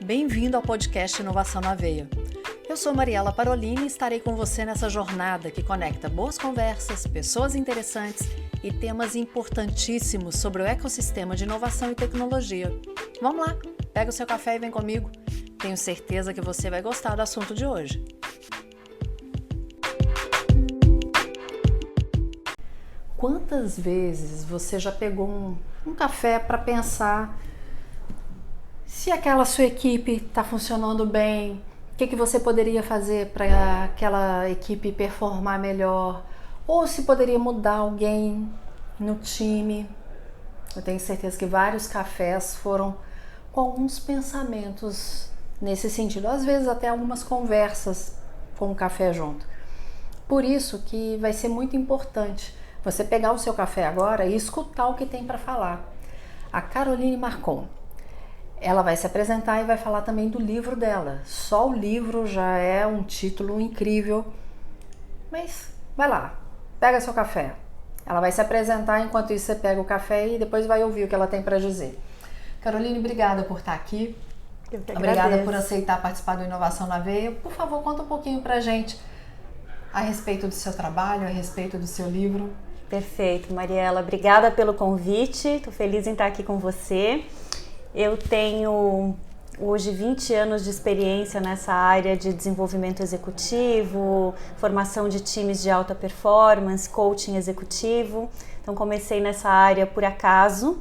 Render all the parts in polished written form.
Bem-vindo ao podcast Inovação na Veia. Eu sou Mariela Parolini e estarei com você nessa jornada que conecta boas conversas, pessoas interessantes e temas importantíssimos sobre o ecossistema de inovação e tecnologia. Vamos lá, pega o seu café e vem comigo. Tenho certeza que você vai gostar do assunto de hoje. Quantas vezes você já pegou um café para pensar se aquela sua equipe está funcionando bem, o que você poderia fazer para aquela equipe performar melhor, ou se poderia mudar alguém no time? Eu tenho certeza que vários cafés foram com alguns pensamentos nesse sentido, às vezes até algumas conversas com o café junto. Por isso que vai ser muito importante você pegar o seu café agora e escutar o que tem para falar. A Caroline Marcon, ela vai se apresentar e vai falar também do livro dela. Só o livro já é um título incrível, mas vai lá, pega seu café. Ela vai se apresentar, enquanto isso você pega o café e depois vai ouvir o que ela tem para dizer. Caroline, obrigada por estar aqui. Eu que obrigada agradeço. por aceitar participar do Inovação na Veia. Por favor, conta um pouquinho pra gente a respeito do seu trabalho, a respeito do seu livro. Perfeito, Mariela. Obrigada pelo convite. Estou feliz em estar aqui com você. Eu tenho hoje 20 anos de experiência nessa área de desenvolvimento executivo, formação de times de alta performance, coaching executivo. Então comecei nessa área por acaso.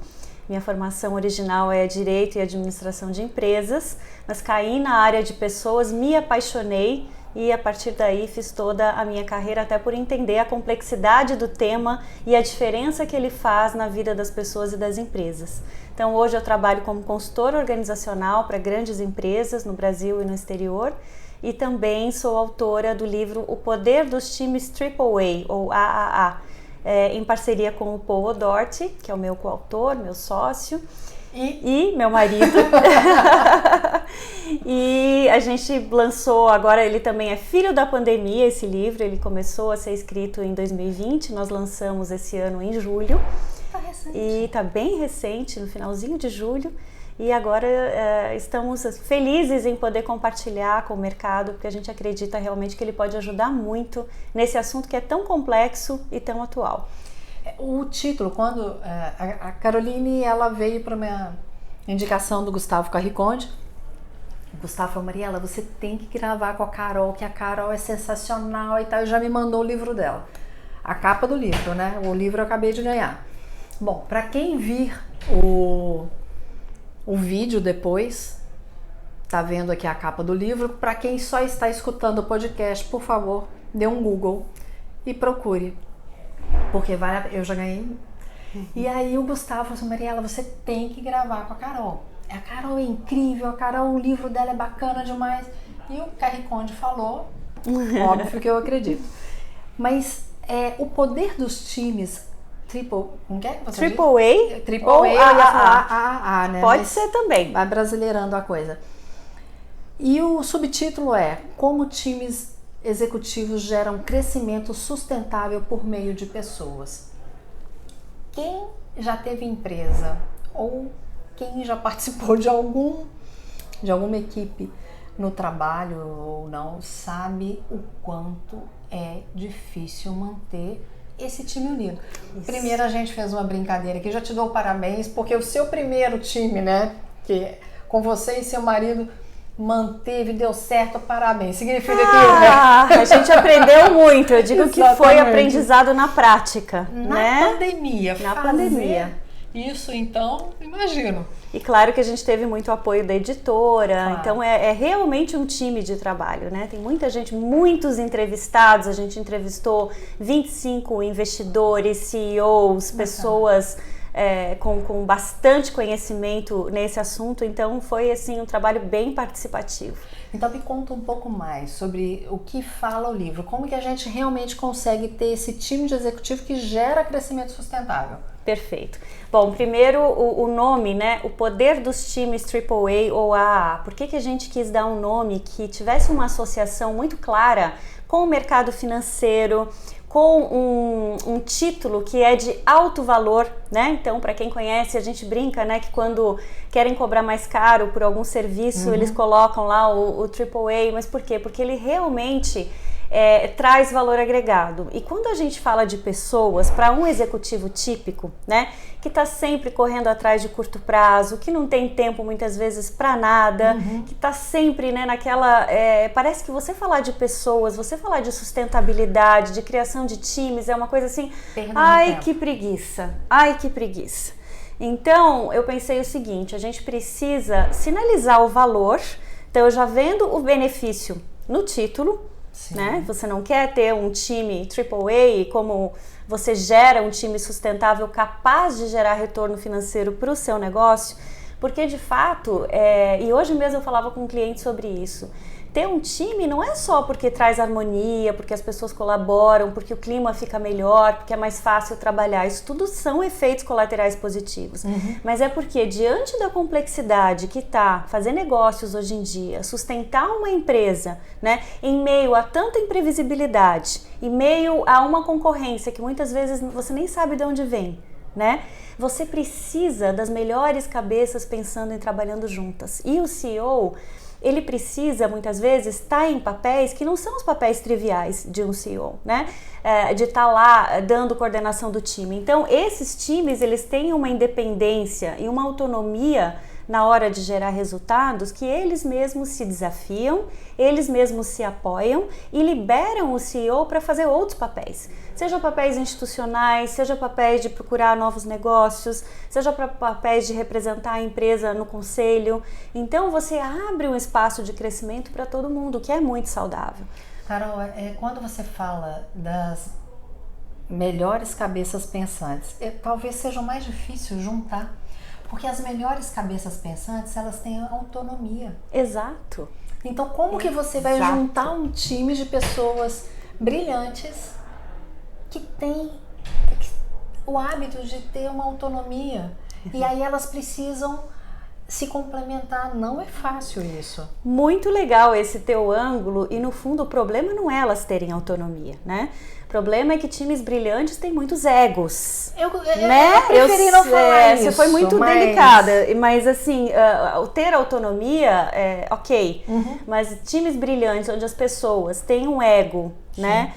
Minha formação original é Direito e Administração de Empresas, mas caí na área de pessoas, me apaixonei e a partir daí fiz toda a minha carreira, até por entender a complexidade do tema e a diferença que ele faz na vida das pessoas e das empresas. Então hoje eu trabalho como consultora organizacional para grandes empresas no Brasil e no exterior e também sou autora do livro O Poder dos Times AAA ou AAA, em parceria com o Paul O'Doherty, que é o meu coautor, meu sócio, e meu marido. E a gente lançou, agora ele também é filho da pandemia, esse livro, ele começou a ser escrito em 2020, nós lançamos esse ano em julho. Tá recente. E tá bem recente, no finalzinho de julho. E agora estamos felizes em poder compartilhar com o mercado, porque a gente acredita realmente que ele pode ajudar muito nesse assunto que é tão complexo e tão atual. O título, quando a Caroline ela veio para minha indicação do Gustavo Carriconde, o Gustavo falou: Mariela, você tem que gravar com a Carol, que a Carol é sensacional e tal, e já me mandou o livro dela, a capa do livro, né? O livro eu acabei de ganhar. Bom, para quem vir o vídeo depois, tá vendo aqui a capa do livro. Para quem só está escutando o podcast, por favor, dê um Google e procure, porque eu já ganhei. E aí o Gustavo falou assim: Mariela, você tem que gravar com a Carol. A Carol é incrível, a Carol, o livro dela é bacana demais. E o Carriconde falou, óbvio que eu acredito. Mas o poder dos times Triple A? Ou eu ia falar AAA, né? Pode ser também. Vai brasileirando a coisa. E o subtítulo é Como times executivos geram crescimento sustentável por meio de pessoas. Quem já teve empresa ou quem já participou de alguma equipe no trabalho ou não, sabe o quanto é difícil manter esse time unido. Isso. Primeiro a gente fez uma brincadeira aqui, já te dou parabéns, porque o seu primeiro time, né, que com você e seu marido manteve, deu certo, parabéns. Significa que... A gente aprendeu muito, eu digo que foi aprendizado na prática. Na pandemia. Na pandemia. Isso, então, imagino. E claro que a gente teve muito apoio da editora, claro. Então é realmente um time de trabalho, né? Tem muita gente, muitos entrevistados, a gente entrevistou 25 investidores, CEOs, pessoas com bastante conhecimento nesse assunto, então foi assim um trabalho bem participativo. Então me conta um pouco mais sobre o que fala o livro, como que a gente realmente consegue ter esse time de executivo que gera crescimento sustentável. Perfeito. Bom, primeiro o nome, né? O poder dos times AAA ou AAA. Por que a gente quis dar um nome que tivesse uma associação muito clara com o mercado financeiro, com um título que é de alto valor, né? Então, para quem conhece, a gente brinca, né, que quando querem cobrar mais caro por algum serviço, eles colocam lá o AAA, mas por quê? Porque ele realmente traz valor agregado. E quando a gente fala de pessoas, para um executivo típico, né, que está sempre correndo atrás de curto prazo, que não tem tempo muitas vezes para nada, que está sempre, né, naquela... parece que você falar de pessoas, você falar de sustentabilidade, de criação de times, é uma coisa assim, ai que preguiça, ai que preguiça. Então, eu pensei o seguinte, a gente precisa sinalizar o valor, então eu já vendo o benefício no título, né? Você não quer ter um time AAA e como você gera um time sustentável capaz de gerar retorno financeiro para o seu negócio, porque de fato, e hoje mesmo eu falava com um cliente sobre isso, ter um time não é só porque traz harmonia, porque as pessoas colaboram, porque o clima fica melhor, porque é mais fácil trabalhar. Isso tudo são efeitos colaterais positivos. Mas é porque diante da complexidade que está fazer negócios hoje em dia, sustentar uma empresa, né, em meio a tanta imprevisibilidade, em meio a uma concorrência que muitas vezes você nem sabe de onde vem, né? Você precisa das melhores cabeças pensando em trabalhando juntas. E o CEO... ele precisa, muitas vezes, estar em papéis que não são os papéis triviais de um CEO, né? De estar lá dando coordenação do time. Então, esses times, eles têm uma independência e uma autonomia na hora de gerar resultados que eles mesmos se desafiam, eles mesmos se apoiam e liberam o CEO para fazer outros papéis. Seja papéis institucionais, seja papéis de procurar novos negócios, seja papéis de representar a empresa no conselho. Então você abre um espaço de crescimento para todo mundo, que é muito saudável. Carol, quando você fala das melhores cabeças pensantes, talvez seja o mais difícil juntar, porque as melhores cabeças pensantes, elas têm autonomia. Exato. Então como que você vai juntar um time de pessoas brilhantes que tem o hábito de ter uma autonomia e aí elas precisam se complementar? Não é fácil isso. Muito legal esse teu ângulo e no fundo o problema não é elas terem autonomia, né? O problema é que times brilhantes têm muitos egos. Eu preferi não falar isso. Você foi muito delicada, mas assim, ter autonomia é ok, mas times brilhantes onde as pessoas têm um ego, né?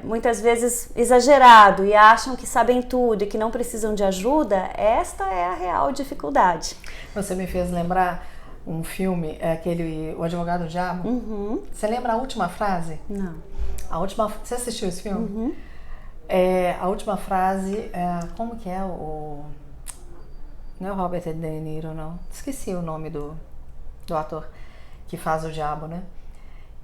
Muitas vezes exagerado e acham que sabem tudo e que não precisam de ajuda, esta é a real dificuldade. Você me fez lembrar um filme, aquele O Advogado do Diabo. Você lembra a última frase? Não. Você assistiu esse filme? A última frase, como que é não é o Robert De Niro, não. Esqueci o nome do ator que faz o diabo, né?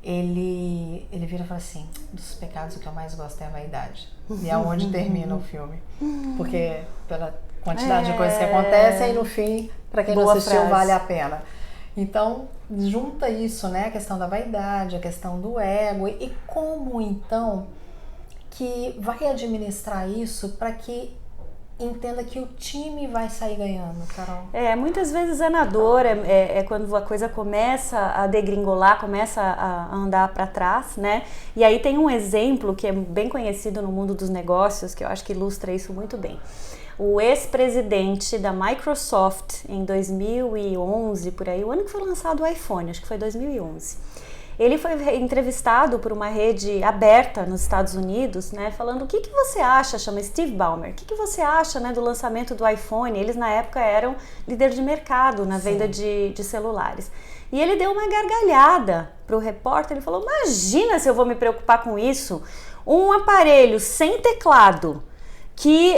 Ele vira e fala assim, dos pecados o que eu mais gosto é a vaidade. E é onde termina o filme. Porque pela quantidade de coisas que acontecem, e no fim, para quem não assistiu, vale a pena. Então, junta isso, né? A questão da vaidade, a questão do ego. E como, então, que vai administrar isso para que entenda que o time vai sair ganhando, Carol? Muitas vezes é na dor, quando a coisa começa a degringolar, começa a andar para trás, né? E aí tem um exemplo que é bem conhecido no mundo dos negócios, que eu acho que ilustra isso muito bem. O ex-presidente da Microsoft em 2011, por aí, o ano que foi lançado o iPhone, acho que foi 2011. Ele foi entrevistado por uma rede aberta nos Estados Unidos, né, falando o que você acha, chama Steve Ballmer, o que você acha, né, do lançamento do iPhone? Eles na época eram líder de mercado na venda de celulares. E ele deu uma gargalhada para o repórter, ele falou, imagina se eu vou me preocupar com isso, um aparelho sem teclado, que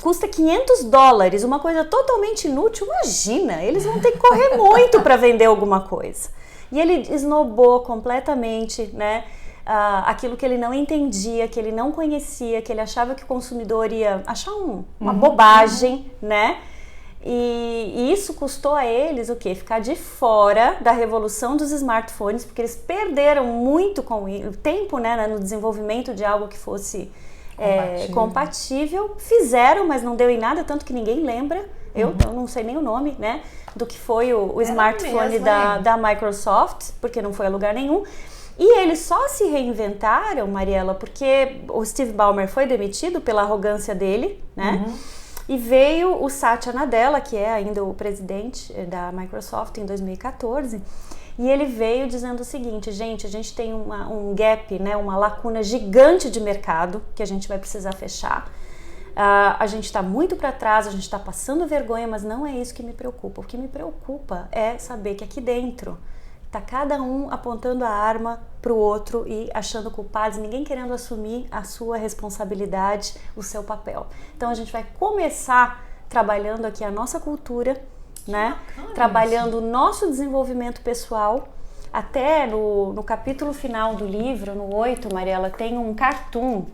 custa $500, uma coisa totalmente inútil, imagina, eles vão ter que correr muito para vender alguma coisa. E ele esnobou completamente, né, aquilo que ele não entendia, que ele não conhecia, que ele achava que o consumidor ia achar uma bobagem, né? E isso custou a eles o quê? Ficar de fora da revolução dos smartphones, porque eles perderam muito com o tempo, né, no desenvolvimento de algo que fosse compatível. Fizeram, mas não deu em nada, tanto que ninguém lembra. Eu não sei nem o nome, né, do que foi o smartphone da Microsoft, porque não foi a lugar nenhum. E eles só se reinventaram, Mariela, porque o Steve Ballmer foi demitido pela arrogância dele, né? E veio o Satya Nadella, que é ainda o presidente da Microsoft em 2014, e ele veio dizendo o seguinte: gente, a gente tem um gap, né, uma lacuna gigante de mercado que a gente vai precisar fechar. A gente está muito para trás, a gente está passando vergonha, mas não é isso que me preocupa. O que me preocupa é saber que aqui dentro tá cada um apontando a arma para o outro e achando culpados, ninguém querendo assumir a sua responsabilidade, o seu papel. Então a gente vai começar trabalhando aqui a nossa cultura, né? Trabalhando o nosso desenvolvimento pessoal. Até no capítulo final do livro, no 8, Mariela, tem um cartoon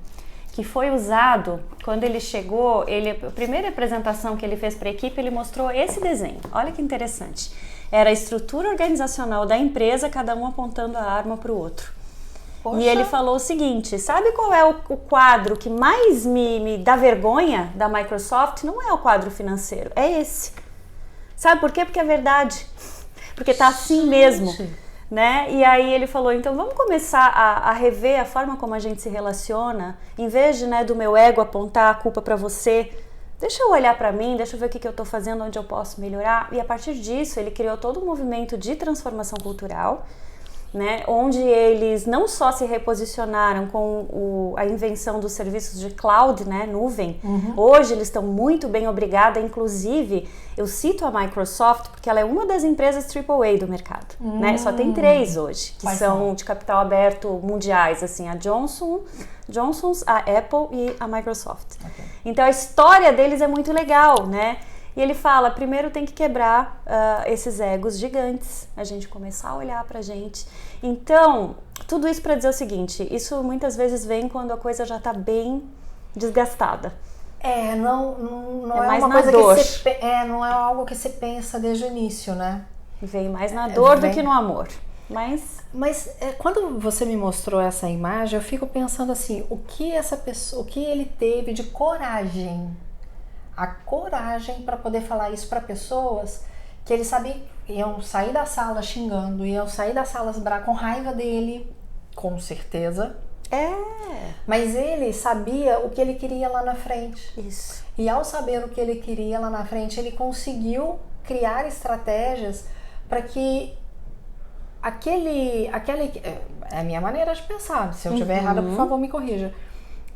que foi usado quando ele chegou. A primeira apresentação que ele fez para a equipe, ele mostrou esse desenho. Olha que interessante. Era a estrutura organizacional da empresa, cada um apontando a arma para o outro. Poxa. E ele falou o seguinte: sabe qual é o quadro que mais me dá vergonha da Microsoft? Não é o quadro financeiro, é esse. Sabe por quê? Porque é verdade. Porque tá assim mesmo, né? E aí ele falou: então vamos começar a rever a forma como a gente se relaciona, em vez de, né, do meu ego apontar a culpa para você. Deixa eu olhar para mim, deixa eu ver o que eu estou fazendo, onde eu posso melhorar. E a partir disso, ele criou todo um movimento de transformação cultural, né, onde eles não só se reposicionaram com a invenção dos serviços de cloud, né, nuvem. Hoje eles estão muito bem, obrigada. Inclusive, eu cito a Microsoft porque ela é uma das empresas AAA do mercado, né? Só tem 3 hoje, que são de capital aberto mundiais, assim, a Johnson's, a Apple e a Microsoft. Okay. Então a história deles é muito legal, né? E ele fala: primeiro tem que quebrar esses egos gigantes, a gente começar a olhar pra gente. Então, tudo isso para dizer o seguinte: isso muitas vezes vem quando a coisa já tá bem desgastada. Não é uma coisa dor. Não é algo que você pensa desde o início, né? Vem mais na dor do que no amor. Mas quando você me mostrou essa imagem, eu fico pensando assim: o que ele teve de coragem? A coragem para poder falar isso para pessoas que ele sabia que iam sair da sala xingando, iam sair da sala com raiva dele, com certeza. Mas ele sabia o que ele queria lá na frente. Isso. E ao saber o que ele queria lá na frente, ele conseguiu criar estratégias para que é a minha maneira de pensar. Se eu estiver errada, por favor, me corrija.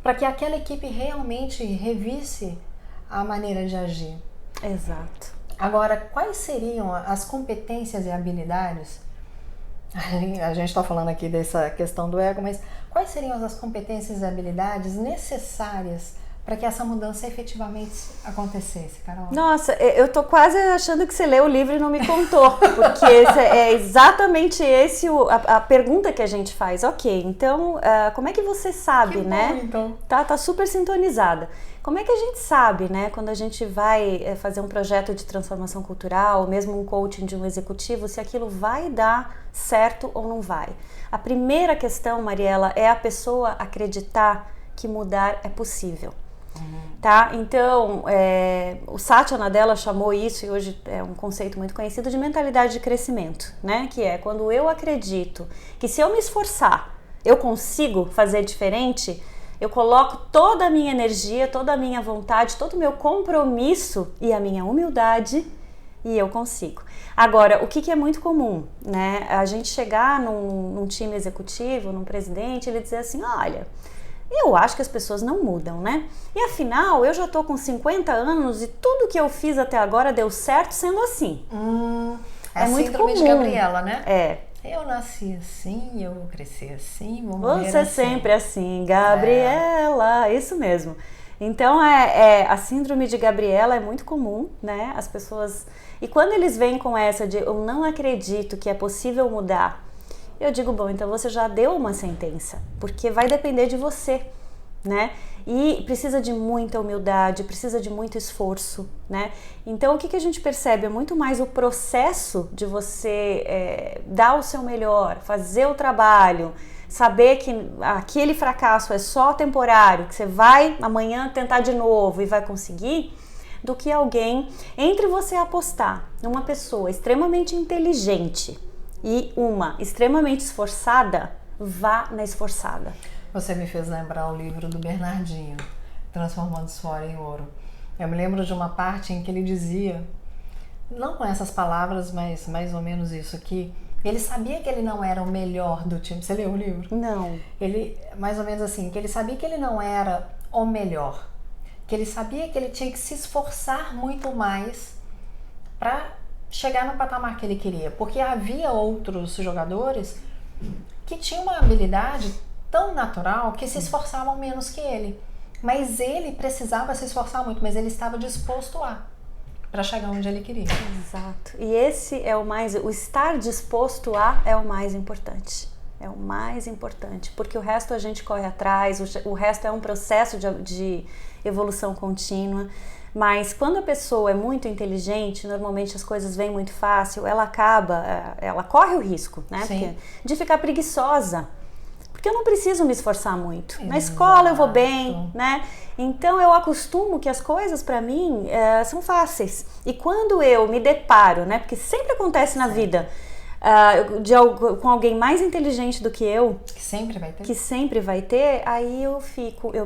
Para que aquela equipe realmente revisse a maneira de agir. Exato. Agora, quais seriam as competências e habilidades? A gente está falando aqui dessa questão do ego, mas quais seriam as competências e habilidades necessárias para que essa mudança efetivamente acontecesse, Carol? Nossa, eu tô quase achando que você leu o livro e não me contou, porque é exatamente a pergunta que a gente faz. Ok, então, como é que você sabe, que né? Bom, então. Tá super sintonizada. Como é que a gente sabe, né, quando a gente vai fazer um projeto de transformação cultural, ou mesmo um coaching de um executivo, se aquilo vai dar certo ou não vai? A primeira questão, Mariela, é a pessoa acreditar que mudar é possível. Tá? Então, o Satya Nadella chamou isso, e hoje é um conceito muito conhecido, de mentalidade de crescimento, né? Que é quando eu acredito que se eu me esforçar, eu consigo fazer diferente. Eu coloco toda a minha energia, toda a minha vontade, todo o meu compromisso e a minha humildade, e eu consigo. Agora, o que é muito comum, né? A gente chegar num time executivo, num presidente, ele dizer assim: olha, eu acho que as pessoas não mudam, né? E afinal, eu já tô com 50 anos e tudo que eu fiz até agora deu certo sendo assim. É muito comum. De Gabriela, né? Eu nasci assim, eu cresci assim, vou morrer Você assim. sempre assim, Gabriela, isso mesmo. Então, a síndrome de Gabriela é muito comum, né? As pessoas... E quando eles vêm com essa de eu não acredito que é possível mudar, eu digo, bom, então você já deu uma sentença, porque vai depender de você, né? E precisa de muita humildade, precisa de muito esforço, né? Então, o que a gente percebe é muito mais o processo de você dar o seu melhor, fazer o trabalho, saber que aquele fracasso é só temporário, que você vai amanhã tentar de novo e vai conseguir, do que alguém, entre você apostar numa pessoa extremamente inteligente e uma extremamente esforçada, vá na esforçada. Você me fez lembrar o livro do Bernardinho, Transformando Suor em Ouro. Eu me lembro de uma parte em que ele dizia, não com essas palavras, mas mais ou menos isso aqui, ele sabia que ele não era o melhor do time. Você leu o livro? Não. Ele, mais ou menos assim, que ele sabia que ele não era o melhor, que ele sabia que ele tinha que se esforçar muito mais para chegar no patamar que ele queria, porque havia outros jogadores que tinham uma habilidade tão natural que se esforçavam menos que ele, mas ele precisava se esforçar muito, mas ele estava disposto para chegar onde ele queria. Exato. E esse é o estar disposto a é o mais importante. É o mais importante, porque o resto a gente corre atrás, o resto é um processo de evolução contínua. Mas quando a pessoa é muito inteligente, normalmente as coisas vêm muito fácil, ela corre o risco, né? De ficar preguiçosa. Porque eu não preciso me esforçar muito. Na escola eu vou bem, né? Então eu acostumo que as coisas para mim são fáceis. E quando eu me deparo, né? Porque sempre acontece na vida com alguém mais inteligente do que eu, que sempre vai ter, aí eu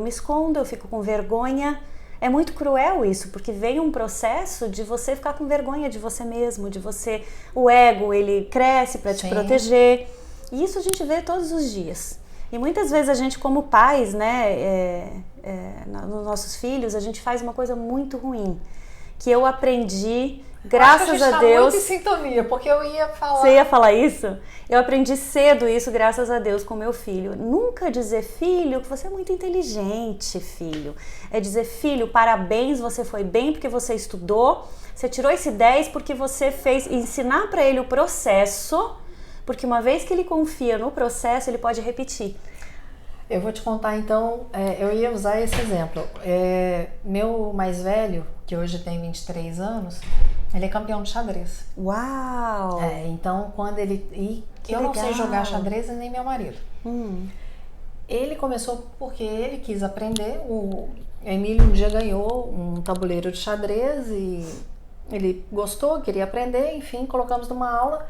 me escondo, eu fico com vergonha. É muito cruel isso, porque vem um processo de você ficar com vergonha de você mesmo, o ego, ele cresce para te proteger. E isso a gente vê todos os dias. E muitas vezes a gente, como pais, né, nos nossos filhos, a gente faz uma coisa muito ruim, que eu aprendi, graças a Deus... Acho que a gente tá muito em sintonia, porque eu ia falar... Você ia falar isso? Eu aprendi cedo isso, graças a Deus, com meu filho. Nunca dizer, filho, que você é muito inteligente, filho. É dizer, filho, parabéns, você foi bem porque você estudou, você tirou esse 10 porque você fez... Ensinar para ele o processo... Porque uma vez que ele confia no processo, ele pode repetir. Eu vou te contar então, eu ia usar esse exemplo. Meu mais velho, que hoje tem 23 anos, ele é campeão de xadrez. Uau! Então, quando ele... eu não sei jogar xadrez e nem meu marido. Ele começou porque ele quis aprender. O Emílio um dia ganhou um tabuleiro de xadrez e ele gostou, queria aprender, enfim, colocamos numa aula.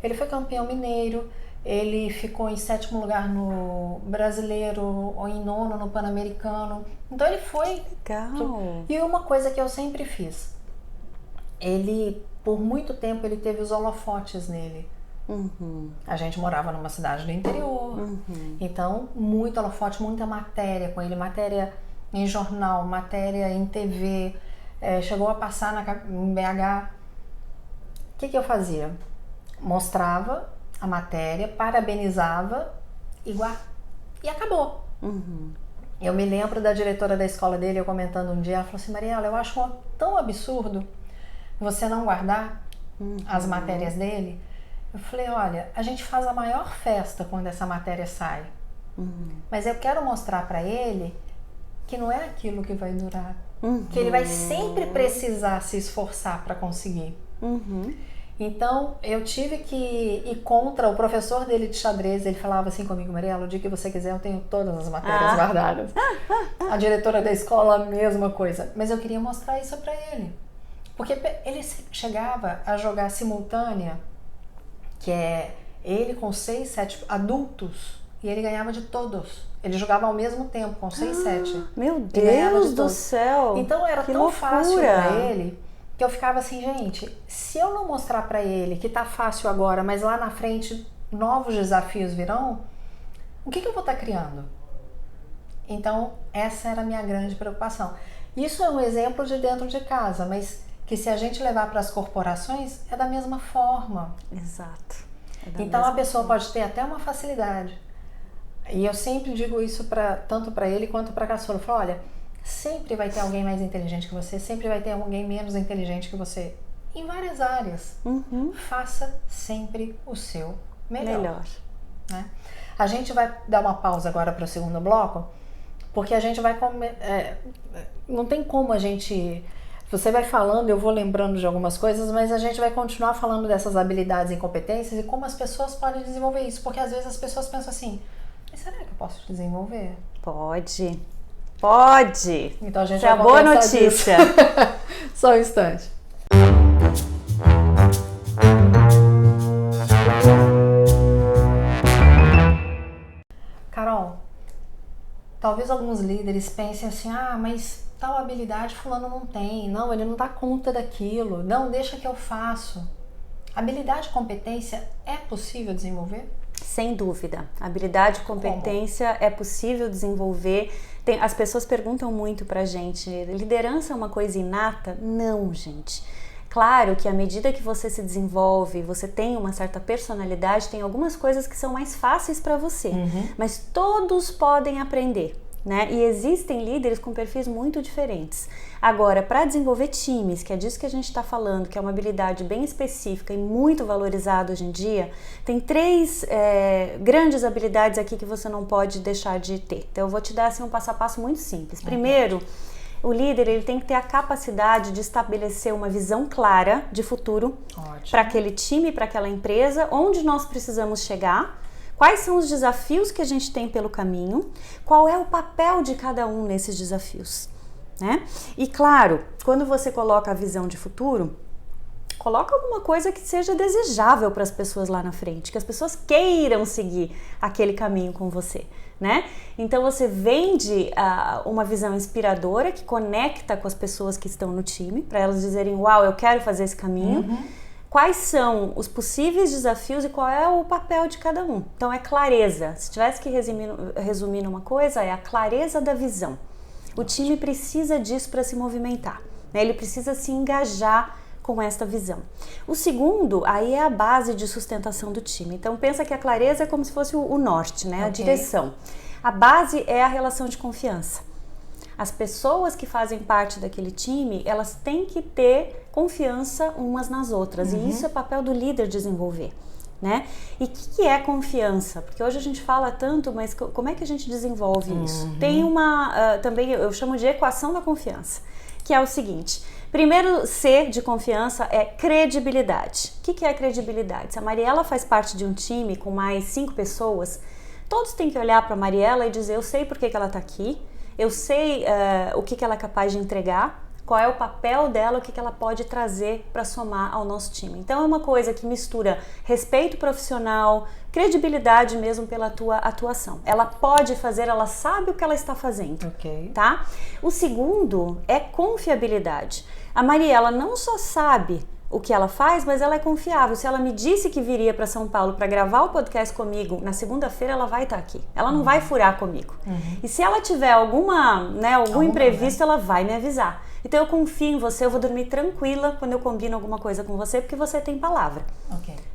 Ele foi campeão mineiro, ele ficou em 7º lugar no brasileiro, ou em 9º no Pan-Americano. Então ele foi... Legal! E uma coisa que eu sempre fiz, por muito tempo, ele teve os holofotes nele. A gente morava numa cidade do interior, então muito holofote, muita matéria com ele, matéria em jornal, matéria em TV, chegou a passar em BH. O que eu fazia? Mostrava a matéria, parabenizava e acabou. Eu me lembro da diretora da escola dele, eu comentando um dia, ela falou assim, Mariela, eu acho tão absurdo você não guardar as matérias dele. Eu falei, olha, a gente faz a maior festa quando essa matéria sai, mas eu quero mostrar para ele que não é aquilo que vai durar, que ele vai sempre precisar se esforçar para conseguir. Então, eu tive que ir contra o professor dele de xadrez. Ele falava assim comigo, Mariela, o dia que você quiser eu tenho todas as matérias guardadas. A diretora da escola, a mesma coisa. Mas eu queria mostrar isso para ele. Porque ele chegava a jogar simultânea, que é ele com 6, 7 adultos, e ele ganhava de todos. Ele jogava ao mesmo tempo, com 6, 7. Meu Deus do céu! Então, era tão fácil para ele... que eu ficava assim, gente, se eu não mostrar pra ele que tá fácil agora, mas lá na frente novos desafios virão, o que eu vou estar criando? Então, essa era a minha grande preocupação. Isso é um exemplo de dentro de casa, mas que se a gente levar para as corporações, é da mesma forma. Exato. Então, a pessoa pode ter até uma facilidade. E eu sempre digo isso tanto para ele quanto para a caçula. Eu falo, olha, sempre vai ter alguém mais inteligente que você, sempre vai ter alguém menos inteligente que você, em várias áreas. Faça sempre o seu melhor. Né? A gente vai dar uma pausa agora para o segundo bloco, porque a gente vai não tem como a gente... Você vai falando, eu vou lembrando de algumas coisas, mas a gente vai continuar falando dessas habilidades e competências e como as pessoas podem desenvolver isso, porque às vezes as pessoas pensam assim, mas será que eu posso desenvolver? Pode. Então a gente é a boa notícia. Só um instante. talvez alguns líderes pensem assim, mas tal habilidade fulano não tem, não, ele não dá conta daquilo, não, deixa que eu faço. Habilidade e competência é possível desenvolver? Sem dúvida. Habilidade e competência é possível desenvolver. As pessoas perguntam muito pra gente, liderança é uma coisa inata? Não, gente. Claro que à medida que você se desenvolve, você tem uma certa personalidade, tem algumas coisas que são mais fáceis para você, mas todos podem aprender, né? E existem líderes com perfis muito diferentes. Agora, para desenvolver times, que é disso que a gente está falando, que é uma habilidade bem específica e muito valorizada hoje em dia, tem 3 grandes habilidades aqui que você não pode deixar de ter. Então eu vou te dar assim, um passo a passo muito simples. Primeiro, o líder ele tem que ter a capacidade de estabelecer uma visão clara de futuro para aquele time, para aquela empresa, onde nós precisamos chegar, quais são os desafios que a gente tem pelo caminho, qual é o papel de cada um nesses desafios, né? E claro, quando você coloca a visão de futuro, coloca alguma coisa que seja desejável para as pessoas lá na frente, que as pessoas queiram seguir aquele caminho com você, né? Então você vende uma visão inspiradora que conecta com as pessoas que estão no time, para elas dizerem, uau, eu quero fazer esse caminho. Quais são os possíveis desafios e qual é o papel de cada um. Então é clareza. Se tivesse que resumir numa coisa, é a clareza da visão. O time precisa disso para se movimentar, né? Ele precisa se engajar com esta visão. O segundo, aí é a base de sustentação do time. Então pensa que a clareza é como se fosse o norte, né? A direção. A base é a relação de confiança. As pessoas que fazem parte daquele time, elas têm que ter confiança umas nas outras. E isso é papel do líder desenvolver, né? E o que é confiança? Porque hoje a gente fala tanto, mas como é que a gente desenvolve isso? Tem uma, também eu chamo de equação da confiança, que é o seguinte. Primeiro C de confiança é credibilidade. O que é credibilidade? Se a Mariela faz parte de um time com mais 5 pessoas, todos têm que olhar para a Mariela e dizer, eu sei por que ela está aqui, eu sei o que ela é capaz de entregar, qual é o papel dela, o que ela pode trazer para somar ao nosso time. Então é uma coisa que mistura respeito profissional, credibilidade mesmo pela tua atuação. Ela pode fazer, ela sabe o que ela está fazendo, tá? O segundo é confiabilidade. A Mariela não só sabe o que ela faz, mas ela é confiável. Se ela me disse que viria para São Paulo para gravar o podcast comigo na segunda-feira, ela vai estar aqui. Ela não vai furar comigo. E se ela tiver algum imprevisto, ela vai me avisar. Então eu confio em você, eu vou dormir tranquila quando eu combino alguma coisa com você, porque você tem palavra,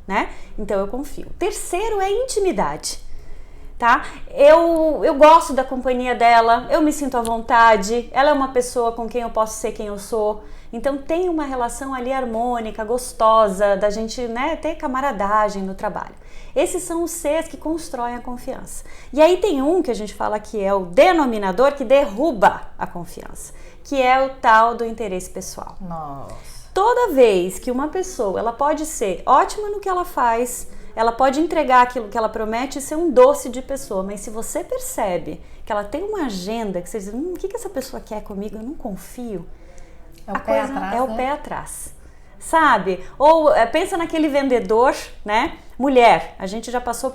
né? Então eu confio. Terceiro é intimidade, tá? Eu gosto da companhia dela, eu me sinto à vontade, ela é uma pessoa com quem eu posso ser quem eu sou. Então tem uma relação ali harmônica, gostosa, da gente, né, ter camaradagem no trabalho. Esses são os Cs que constroem a confiança. E aí tem um que a gente fala que é o denominador que derruba a confiança, que é o tal do interesse pessoal. Nossa. Toda vez que uma pessoa, ela pode ser ótima no que ela faz, ela pode entregar aquilo que ela promete e ser um doce de pessoa, mas se você percebe que ela tem uma agenda, que você diz, o que essa pessoa quer comigo, eu não confio, é o pé atrás, é o pé atrás, sabe? Ou pensa naquele vendedor, né? Mulher,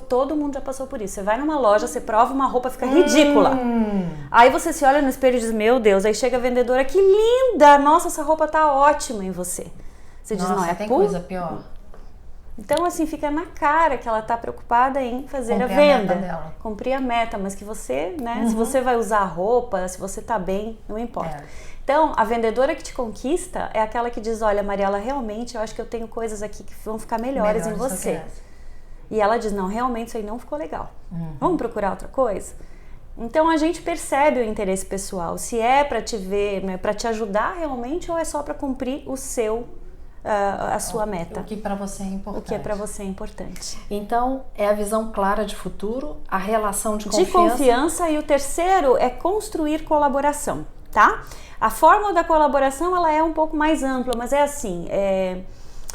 todo mundo já passou por isso. Você vai numa loja, você prova uma roupa, fica ridícula. Aí você se olha no espelho e diz, meu Deus, aí chega a vendedora, que linda, nossa, essa roupa tá ótima em você. Você diz, não, tem coisa pior. Então, assim, fica na cara que ela tá preocupada em fazer a venda, cumprir a meta, mas que você, né, se você vai usar a roupa, se você tá bem, não importa. Então, a vendedora que te conquista é aquela que diz, olha, Mariela, realmente eu acho que eu tenho coisas aqui que vão ficar melhores em você. E ela diz, não, realmente isso aí não ficou legal. Vamos procurar outra coisa? Então a gente percebe o interesse pessoal, se é para te ver, né, para te ajudar realmente ou é só para cumprir a sua meta. O que para você é importante. O que é para você é importante. Então é a visão clara de futuro, a relação de confiança. E o terceiro é construir colaboração, tá? A fórmula da colaboração ela é um pouco mais ampla, mas é assim,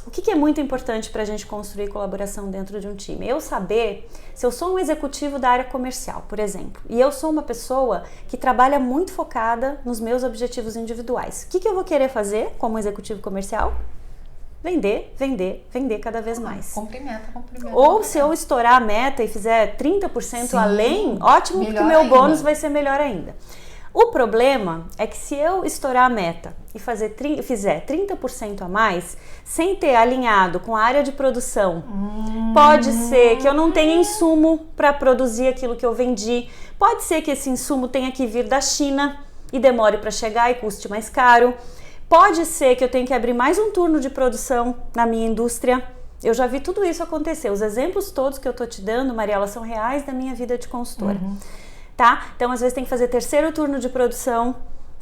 o que é muito importante para a gente construir colaboração dentro de um time? Eu saber, se eu sou um executivo da área comercial, por exemplo, e eu sou uma pessoa que trabalha muito focada nos meus objetivos individuais, o que eu vou querer fazer como executivo comercial? Vender, vender, vender cada vez mais. Cumprimenta. Ou se eu estourar a meta e fizer 30% além, ótimo, porque o meu ainda. bônus vai ser melhor ainda. O problema é que se eu estourar a meta e fizer 30% a mais, sem ter alinhado com a área de produção, pode ser que eu não tenha insumo para produzir aquilo que eu vendi, pode ser que esse insumo tenha que vir da China e demore para chegar e custe mais caro, pode ser que eu tenha que abrir mais um turno de produção na minha indústria. Eu já vi tudo isso acontecer. Os exemplos todos que eu tô te dando, Mariela, são reais da minha vida de consultora. Tá? Então, às vezes tem que fazer terceiro turno de produção,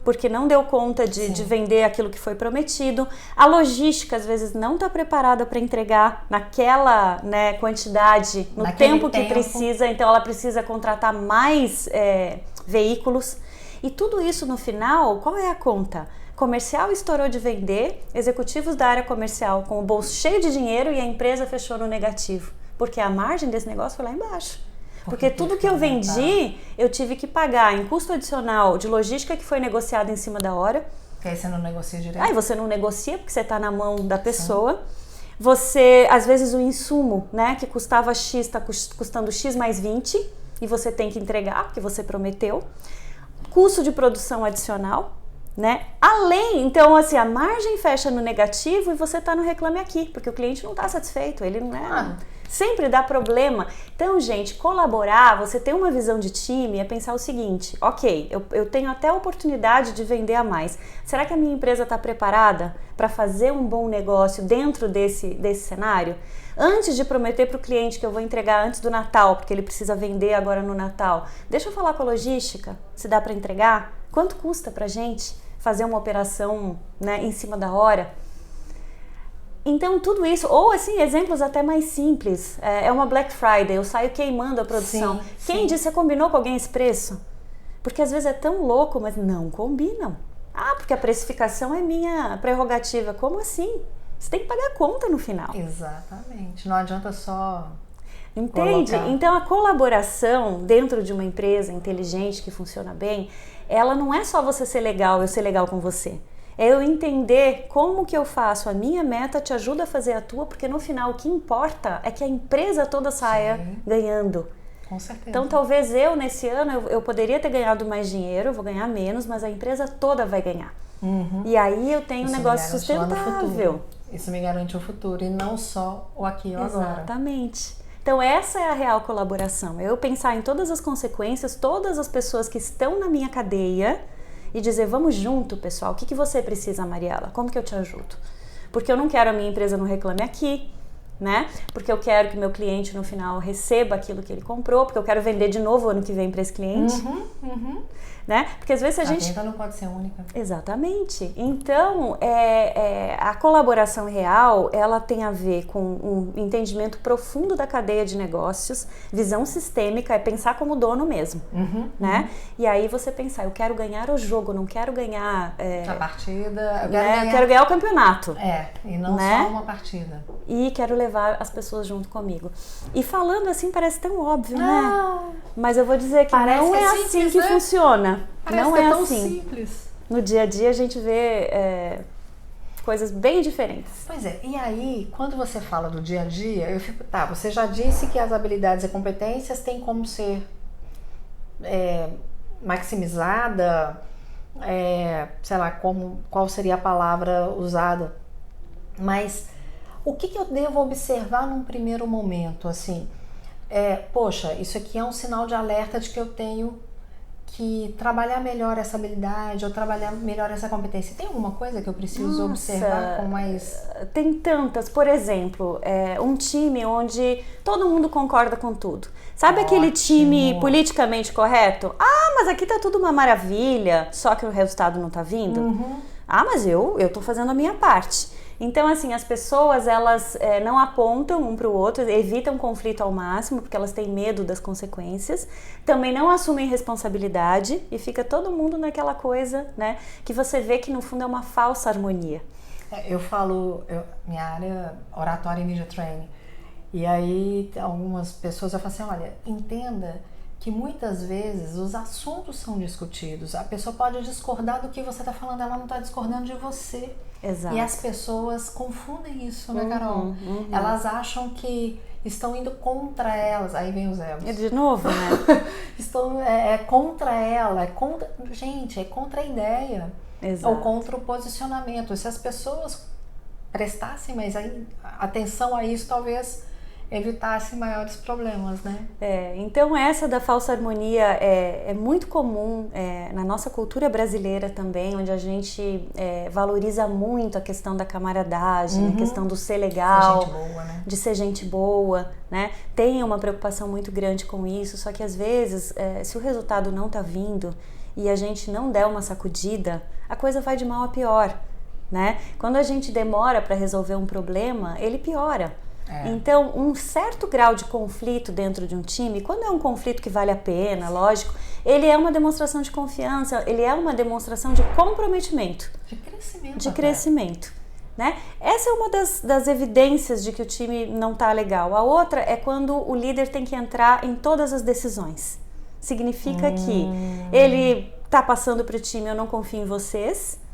porque não deu conta de vender aquilo que foi prometido. A logística, às vezes, não está preparada para entregar naquela, né, quantidade, no tempo que precisa. Então, ela precisa contratar mais veículos. E tudo isso, no final, qual é a conta? Comercial estourou de vender, executivos da área comercial com o bolso cheio de dinheiro e a empresa fechou no negativo. Porque a margem desse negócio foi lá embaixo. Porque tudo que eu vendi, eu tive que pagar em custo adicional de logística que foi negociado em cima da hora. Porque aí você não negocia direito. Aí você não negocia porque você está na mão da pessoa. Você, às vezes o insumo, né, que custava X, está custando X mais 20 e você tem que entregar porque você prometeu. Custo de produção adicional, né? Além, então assim, a margem fecha no negativo e você está no Reclame Aqui, porque o cliente não está satisfeito, ele não é... Sempre dá problema. Então, gente, colaborar, você ter uma visão de time é pensar o seguinte, ok, eu tenho até a oportunidade de vender a mais. Será que a minha empresa está preparada para fazer um bom negócio dentro desse cenário? Antes de prometer para o cliente que eu vou entregar antes do Natal, porque ele precisa vender agora no Natal, deixa eu falar com a logística, se dá para entregar? Quanto custa para a gente fazer uma operação, né, em cima da hora? Então, tudo isso, ou assim, exemplos até mais simples, é uma Black Friday, eu saio queimando a produção. Quem disse, você combinou com alguém esse preço? Porque às vezes é tão louco, mas não combinam. Ah, porque a precificação é minha prerrogativa. Como assim? Você tem que pagar a conta no final. Exatamente, não adianta só... Entende? Colocar. Então, a colaboração dentro de uma empresa inteligente que funciona bem, ela não é só você ser legal, eu ser legal com você. É eu entender como que eu faço a minha meta, te ajuda a fazer a tua, porque no final o que importa é que a empresa toda saia ganhando. Com certeza. Então talvez nesse ano, eu poderia ter ganhado mais dinheiro, eu vou ganhar menos, mas a empresa toda vai ganhar. E aí eu tenho um negócio sustentável. Isso me garante o futuro e não só o aqui e o agora. Exatamente. Então essa é a real colaboração. Eu pensar em todas as consequências, todas as pessoas que estão na minha cadeia, e dizer, vamos junto, pessoal, o que você precisa, Mariela? Como que eu te ajudo? Porque eu não quero a minha empresa no Reclame Aqui, né? Porque eu quero que meu cliente no final receba aquilo que ele comprou, porque eu quero vender de novo ano que vem para esse cliente. Né? Porque às vezes a gente... venda não pode ser única. Exatamente. Então, a colaboração real, ela tem a ver com um entendimento profundo da cadeia de negócios, visão sistêmica, é pensar como dono mesmo, né? E aí você pensar, eu quero ganhar o jogo, não quero ganhar... a partida, eu quero ganhar o campeonato. E não né? só uma partida. E quero levar as pessoas junto comigo. E falando assim parece tão óbvio, né? Mas eu vou dizer que não é assim que funciona. Parece não é tão assim. simples. No dia a dia a gente vê coisas bem diferentes. Pois é, e aí, quando você fala do dia a dia, eu fico, você já disse que as habilidades e competências têm como ser maximizada, sei lá, qual seria a palavra usada, mas o que eu devo observar num primeiro momento, assim, poxa, isso aqui é um sinal de alerta de que eu tenho que trabalhar melhor essa habilidade ou trabalhar melhor essa competência. Tem alguma coisa que eu preciso observar com mais... Tem tantas. Por exemplo, um time onde todo mundo concorda com tudo. Sabe aquele time politicamente correto? Ah, mas aqui tá tudo uma maravilha, só que o resultado não tá vindo. Ah, mas eu tô fazendo a minha parte. Então, assim, as pessoas, elas não apontam um para o outro, evitam conflito ao máximo, porque elas têm medo das consequências, também não assumem responsabilidade e fica todo mundo naquela coisa, né, que você vê que no fundo é uma falsa harmonia. Eu falo, minha área oratória e media training, e aí algumas pessoas eu falo assim, olha, entenda que muitas vezes os assuntos são discutidos, a pessoa pode discordar do que você está falando, ela não está discordando de você. Exato. E as pessoas confundem isso, né, Carol? Elas acham que estão indo contra elas. Aí vem os egos. É de novo, né? É contra ela, gente, é contra a ideia. Exato. Ou contra o posicionamento. Se as pessoas prestassem mais atenção a isso, talvez evitassem maiores problemas, né? Então essa da falsa harmonia é muito comum na nossa cultura brasileira também, onde a gente valoriza muito a questão da camaradagem, a questão do ser legal, ser gente boa, né? de ser gente boa, né? Tem uma preocupação muito grande com isso, só que às vezes, se o resultado não tá vindo e a gente não der uma sacudida, a coisa vai de mal a pior, né? Quando a gente demora para resolver um problema, ele piora. Então, um certo grau de conflito dentro de um time, quando é um conflito que vale a pena, lógico, ele é uma demonstração de confiança, ele é uma demonstração de comprometimento. De crescimento. Né? Essa é uma das evidências de que o time não está legal. A outra é quando o líder tem que entrar em todas as decisões. Significa que ele está passando para o time, eu não confio em vocês,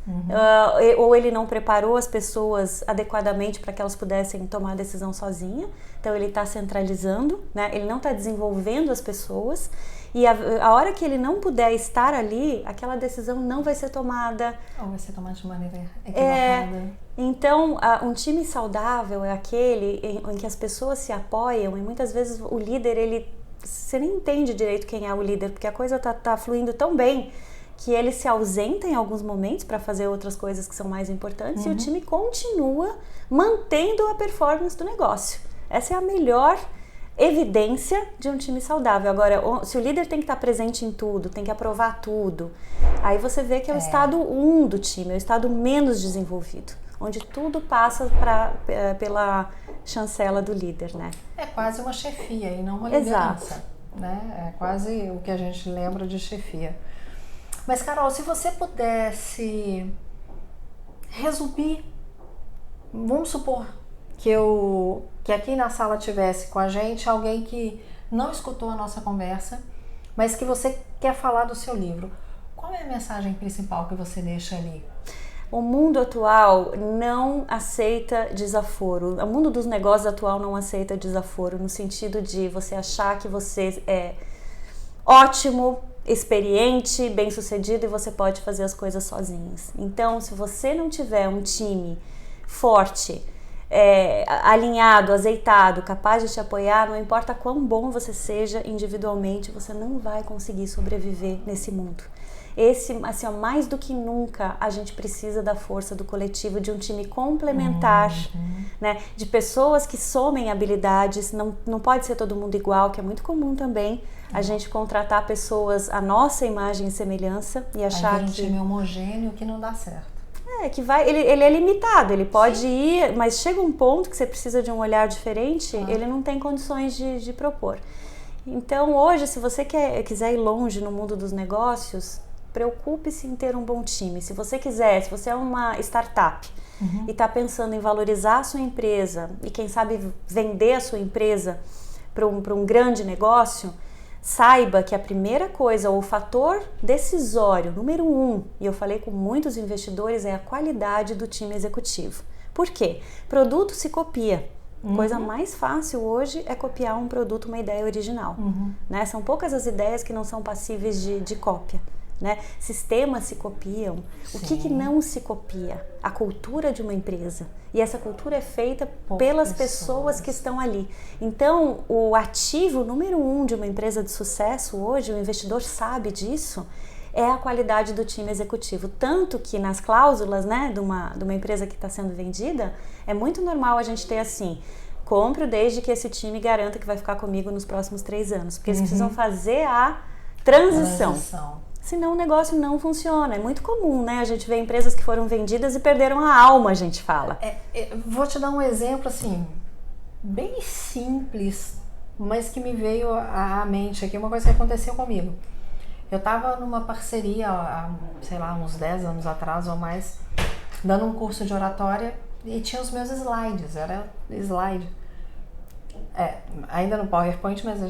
ou ele não preparou as pessoas adequadamente para que elas pudessem tomar a decisão sozinha. Então ele está centralizando, né? Ele não está desenvolvendo as pessoas, e a hora que ele não puder estar ali, aquela decisão não vai ser tomada, ou vai ser tomada de maneira equivocada. Então um time saudável é aquele em que as pessoas se apoiam, e muitas vezes o líder, você nem entende direito quem é o líder, porque a coisa tá fluindo tão bem que ele se ausenta em alguns momentos para fazer outras coisas que são mais importantes, e o time continua mantendo a performance do negócio. Essa é a melhor evidência de um time saudável. Agora, se o líder tem que estar presente em tudo, tem que aprovar tudo, aí você vê que é o estado 1 do time, é o estado menos desenvolvido, onde tudo passa pela chancela do líder, né? É quase uma chefia e não uma liderança. Exato. Né? É quase o que a gente lembra de chefia. Mas, Carol, se você pudesse resumir, vamos supor que aqui na sala tivesse com a gente alguém que não escutou a nossa conversa, mas que você quer falar do seu livro. Qual é a mensagem principal que você deixa ali? O mundo atual não aceita desaforo. O mundo dos negócios atual não aceita desaforo, no sentido de você achar que você é ótimo, experiente, bem-sucedido e você pode fazer as coisas sozinhos. Então, se você não tiver um time forte, alinhado, azeitado, capaz de te apoiar, não importa quão bom você seja individualmente, você não vai conseguir sobreviver nesse mundo. Assim, mais do que nunca, a gente precisa da força do coletivo, de um time complementar, né? De pessoas que somem habilidades. Não pode ser todo mundo igual, que é muito comum também a gente contratar pessoas à nossa imagem e semelhança e achar que... um time homogêneo que não dá certo. Ele é limitado, ele pode ir, mas chega um ponto que você precisa de um olhar diferente, ele não tem condições de propor. Então hoje, se você quiser ir longe no mundo dos negócios, preocupe-se em ter um bom time. Se você é uma startup e está pensando em valorizar a sua empresa e quem sabe vender a sua empresa para um grande negócio, saiba que a primeira coisa, ou o fator decisório, número 1, e eu falei com muitos investidores, é a qualidade do time executivo. Por quê? Produto se copia. Coisa mais fácil hoje é copiar um produto, uma ideia original. Né? São poucas as ideias que não são passíveis de cópia. Né? Sistemas se copiam. O que não se copia? A cultura de uma empresa. E essa cultura é feita pelas pessoas que estão ali. Então, o ativo número 1 de uma empresa de sucesso hoje, o investidor sabe disso, é a qualidade do time executivo. Tanto que nas cláusulas, né, de uma empresa que está sendo vendida, é muito normal a gente ter assim: compro desde que esse time garanta que vai ficar comigo nos próximos 3 anos. Porque eles precisam fazer a transição. Senão o negócio não funciona. É muito comum, né? A gente vê empresas que foram vendidas e perderam a alma, a gente fala. Vou te dar um exemplo, assim, bem simples, mas que me veio à mente aqui, uma coisa que aconteceu comigo. Eu estava numa parceria, sei lá, uns 10 anos atrás ou mais, dando um curso de oratória e tinha os meus slides, era slide. Ainda no PowerPoint, mas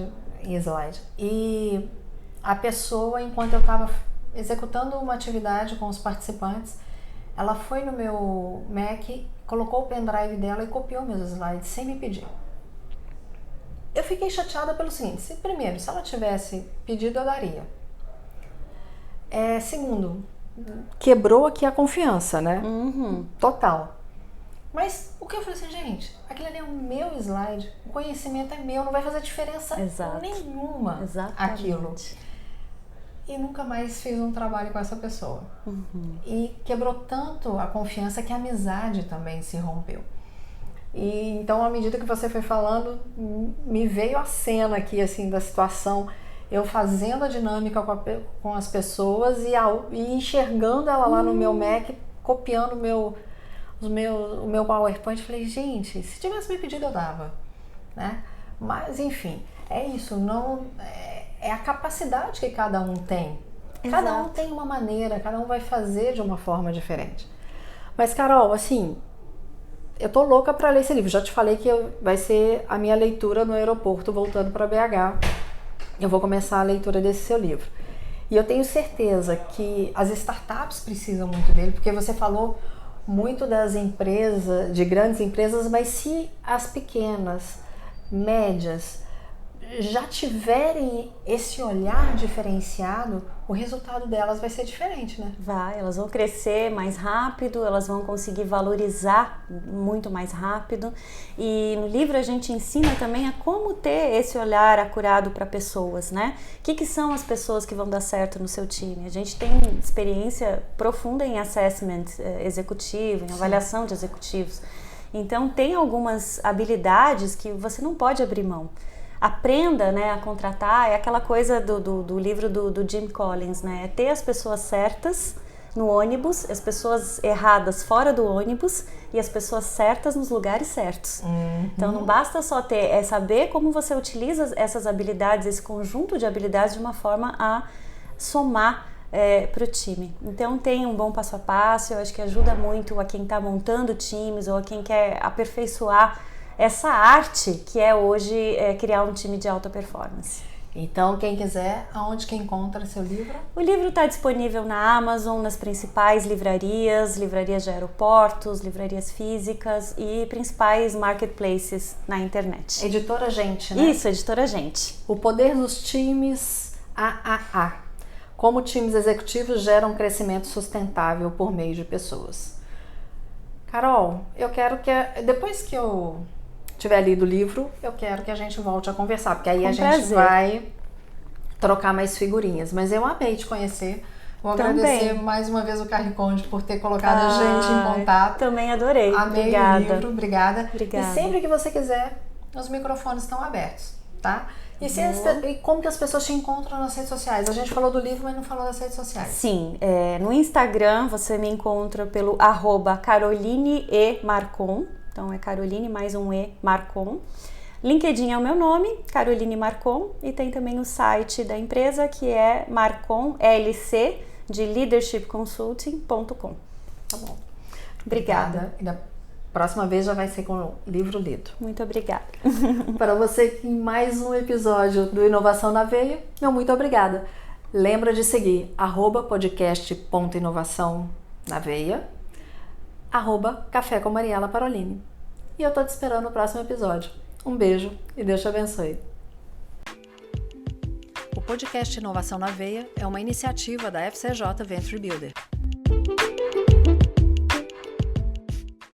em slide. E a pessoa, enquanto eu estava executando uma atividade com os participantes, Ela foi no meu Mac, colocou o pendrive dela e copiou meus slides sem me pedir. Eu fiquei chateada pelo seguinte, primeiro, se ela tivesse pedido, eu daria. Segundo, quebrou aqui a confiança, né? Total. Mas o que eu falei assim, gente, aquilo ali é o meu slide, o conhecimento é meu, não vai fazer diferença nenhuma. Exatamente. Aquilo. E nunca mais fiz um trabalho com essa pessoa. E quebrou tanto a confiança que a amizade também se rompeu. E então, à medida que você foi falando, me veio a cena aqui, assim, da situação, eu fazendo a dinâmica com as pessoas e enxergando ela lá no meu Mac, copiando o meu PowerPoint. Falei, gente, se tivesse me pedido, eu dava, né? Mas, enfim, é isso, não... É a capacidade que cada um tem. Exato. Cada um tem uma maneira, cada um vai fazer de uma forma diferente. Mas, Carol, assim... Eu tô louca para ler esse livro. Já te falei que vai ser a minha leitura no aeroporto voltando para BH. Eu vou começar a leitura desse seu livro. E eu tenho certeza que as startups precisam muito dele, porque você falou muito das empresas, de grandes empresas, mas se as pequenas, médias, já tiverem esse olhar diferenciado, o resultado delas vai ser diferente, né? Vai, elas vão crescer mais rápido, elas vão conseguir valorizar muito mais rápido. E no livro a gente ensina também a como ter esse olhar acurado para pessoas, né? O que são as pessoas que vão dar certo no seu time? A gente tem experiência profunda em assessment executivo, em avaliação de executivos. Então tem algumas habilidades que você não pode abrir mão. Aprenda, né, a contratar, é aquela coisa do livro do Jim Collins, né, é ter as pessoas certas no ônibus, as pessoas erradas fora do ônibus e as pessoas certas nos lugares certos. Então não basta só ter, é saber como você utiliza essas habilidades, esse conjunto de habilidades de uma forma a somar para o time. Então tem um bom passo a passo, eu acho que ajuda muito a quem está montando times ou a quem quer aperfeiçoar essa arte que é hoje criar um time de alta performance. Então, quem quiser, aonde que encontra seu livro? O livro está disponível na Amazon, nas principais livrarias de aeroportos, livrarias físicas e principais marketplaces na internet. Editora Gente, né? Isso, Editora Gente. O poder dos times AAA. Como times executivos geram crescimento sustentável por meio de pessoas. Carol, eu quero que, depois que eu tiver lido o livro, eu quero que a gente volte a conversar, porque aí a gente vai trocar mais figurinhas. Mas eu amei te conhecer. Vou agradecer mais uma vez o Carriconde por ter colocado a gente em contato. Também adorei. Amei Obrigada. o livro, obrigada. Obrigada. E sempre que você quiser, os microfones estão abertos, tá? E como que as pessoas te encontram nas redes sociais? A gente falou do livro, mas não falou das redes sociais. Sim, no Instagram você me encontra pelo @CarolineEMarcon. Então é Caroline mais um E Marcon. LinkedIn é o meu nome, Caroline Marcon, e tem também o site da empresa que é Marcon LC de leadershipconsulting.com. Tá bom. Obrigada. E da próxima vez já vai ser com o livro lido. Muito obrigada. Para você em mais um episódio do Inovação na Veia, meu muito obrigada. Lembra de seguir @podcast.inovação na veia, @café com Mariela Parolini. E eu tô te esperando no próximo episódio. Um beijo e Deus te abençoe. O podcast Inovação na Veia é uma iniciativa da FCJ Venture Builder.